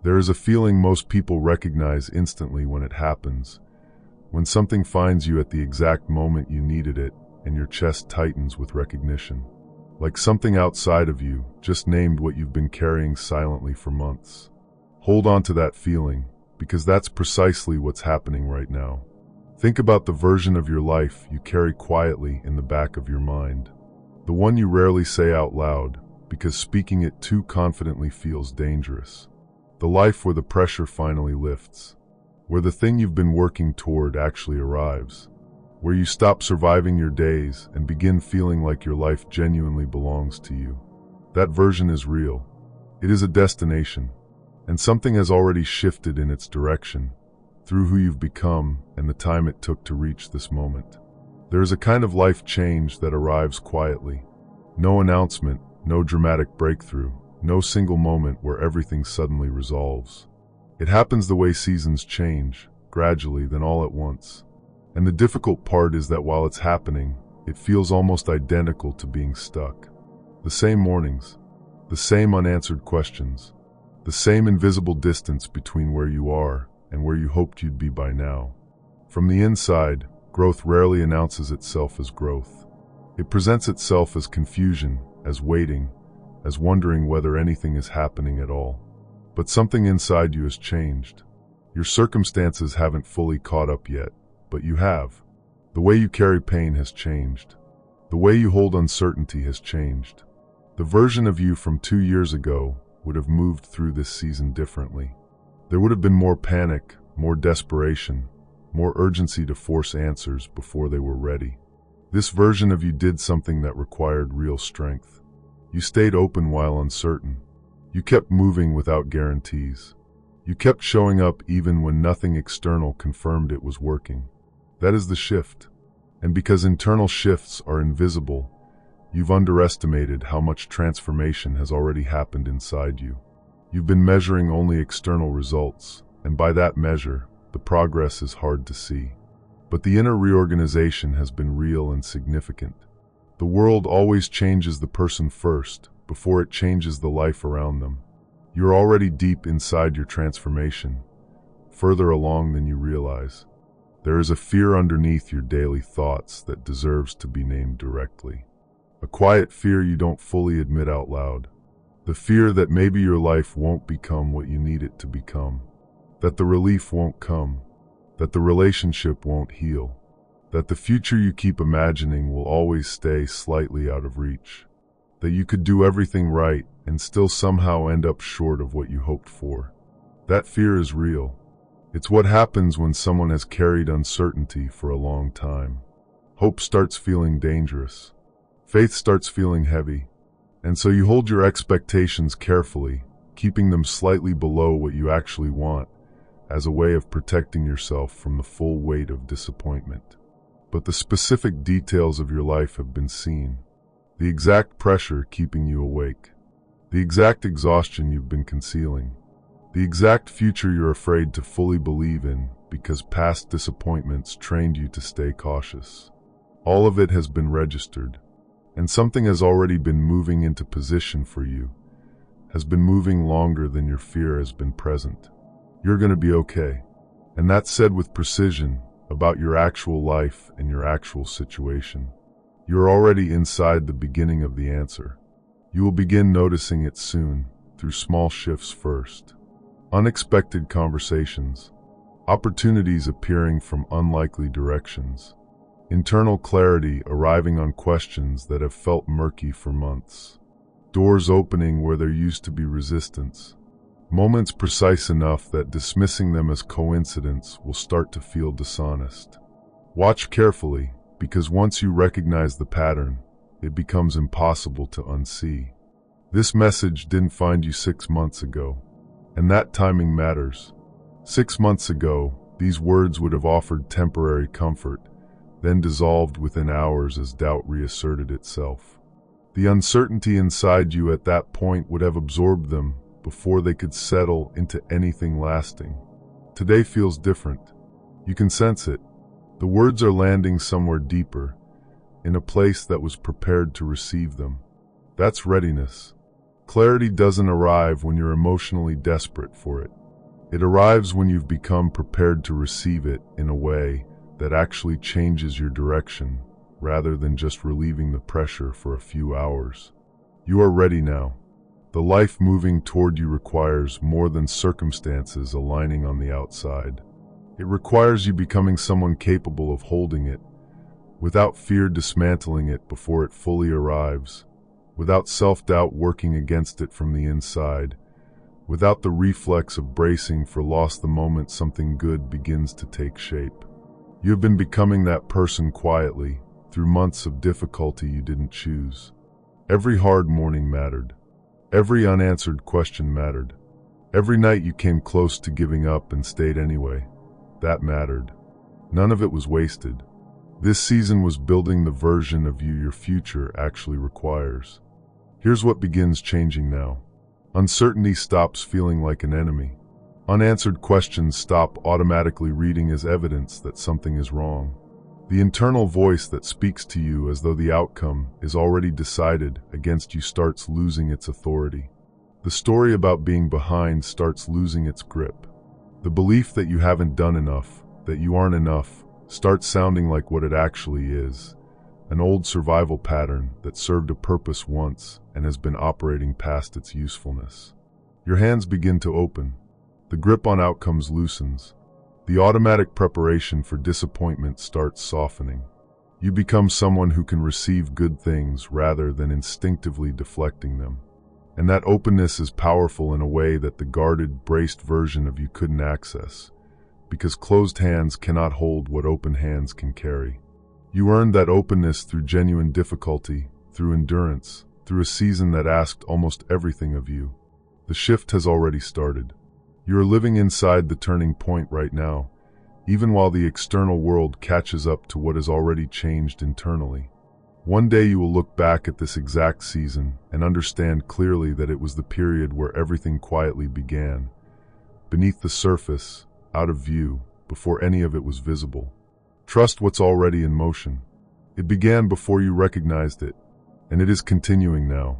There is a feeling most people recognize instantly when it happens, when something finds you at the exact moment you needed it and your chest tightens with recognition. Like something outside of you just named what you've been carrying silently for months. Hold on to that feeling, because that's precisely what's happening right now. Think about the version of your life you carry quietly in the back of your mind. The one you rarely say out loud, because speaking it too confidently feels dangerous. The life where the pressure finally lifts. Where the thing you've been working toward actually arrives. Where you stop surviving your days and begin feeling like your life genuinely belongs to you. That version is real. It is a destination, and something has already shifted in its direction, through who you've become and the time it took to reach this moment. There is a kind of life change that arrives quietly. No announcement, no dramatic breakthrough, no single moment where everything suddenly resolves. It happens the way seasons change, gradually, then all at once. And the difficult part is that while it's happening, it feels almost identical to being stuck. The same mornings, the same unanswered questions, the same invisible distance between where you are and where you hoped you'd be by now. From the inside, growth rarely announces itself as growth. It presents itself as confusion, as waiting, as wondering whether anything is happening at all. But something inside you has changed. Your circumstances haven't fully caught up yet, but you have. The way you carry pain has changed. The way you hold uncertainty has changed. The version of you from 2 years ago would have moved through this season differently. There would have been more panic, more desperation, more urgency to force answers before they were ready. This version of you did something that required real strength. You stayed open while uncertain. You kept moving without guarantees. You kept showing up even when nothing external confirmed it was working. That is the shift. And because internal shifts are invisible, you've underestimated how much transformation has already happened inside you. You've been measuring only external results, and by that measure, the progress is hard to see. But the inner reorganization has been real and significant. The world always changes the person first, before it changes the life around them. You're already deep inside your transformation, further along than you realize. There is a fear underneath your daily thoughts that deserves to be named directly. A quiet fear you don't fully admit out loud. The fear that maybe your life won't become what you need it to become. That the relief won't come. That the relationship won't heal. That the future you keep imagining will always stay slightly out of reach. That you could do everything right and still somehow end up short of what you hoped for. That fear is real. It's what happens when someone has carried uncertainty for a long time. Hope starts feeling dangerous. Faith starts feeling heavy. And so you hold your expectations carefully, keeping them slightly below what you actually want, as a way of protecting yourself from the full weight of disappointment. But the specific details of your life have been seen. The exact pressure keeping you awake. The exact exhaustion you've been concealing. The exact future you're afraid to fully believe in because past disappointments trained you to stay cautious. All of it has been registered, and something has already been moving into position for you, has been moving longer than your fear has been present. You're going to be okay. And that's said with precision about your actual life and your actual situation. You're already inside the beginning of the answer. You will begin noticing it soon, through small shifts first. Unexpected conversations, opportunities appearing from unlikely directions, internal clarity arriving on questions that have felt murky for months, doors opening where there used to be resistance, moments precise enough that dismissing them as coincidence will start to feel dishonest. Watch carefully, because once you recognize the pattern, it becomes impossible to unsee. This message didn't find you 6 months ago. And that timing matters. 6 months ago, these words would have offered temporary comfort, then dissolved within hours as doubt reasserted itself. The uncertainty inside you at that point would have absorbed them before they could settle into anything lasting. Today feels different. You can sense it. The words are landing somewhere deeper, in a place that was prepared to receive them. That's readiness. Clarity doesn't arrive when you're emotionally desperate for it. It arrives when you've become prepared to receive it in a way that actually changes your direction, rather than just relieving the pressure for a few hours. You are ready now. The life moving toward you requires more than circumstances aligning on the outside. It requires you becoming someone capable of holding it, without fear dismantling it before it fully arrives, without self-doubt working against it from the inside, without the reflex of bracing for loss the moment something good begins to take shape. You have been becoming that person quietly, through months of difficulty you didn't choose. Every hard morning mattered. Every unanswered question mattered. Every night you came close to giving up and stayed anyway. That mattered. None of it was wasted. This season was building the version of you your future actually requires. Here's what begins changing now. Uncertainty stops feeling like an enemy. Unanswered questions stop automatically reading as evidence that something is wrong. The internal voice that speaks to you as though the outcome is already decided against you starts losing its authority. The story about being behind starts losing its grip. The belief that you haven't done enough, that you aren't enough, starts sounding like what it actually is. An old survival pattern that served a purpose once and has been operating past its usefulness. Your hands begin to open. The grip on outcomes loosens. The automatic preparation for disappointment starts softening. You become someone who can receive good things rather than instinctively deflecting them. And that openness is powerful in a way that the guarded, braced version of you couldn't access, because closed hands cannot hold what open hands can carry. You earned that openness through genuine difficulty, through endurance, through a season that asked almost everything of you. The shift has already started. You are living inside the turning point right now, even while the external world catches up to what has already changed internally. One day you will look back at this exact season and understand clearly that it was the period where everything quietly began, beneath the surface, out of view, before any of it was visible. Trust what's already in motion. It began before you recognized it, and it is continuing now.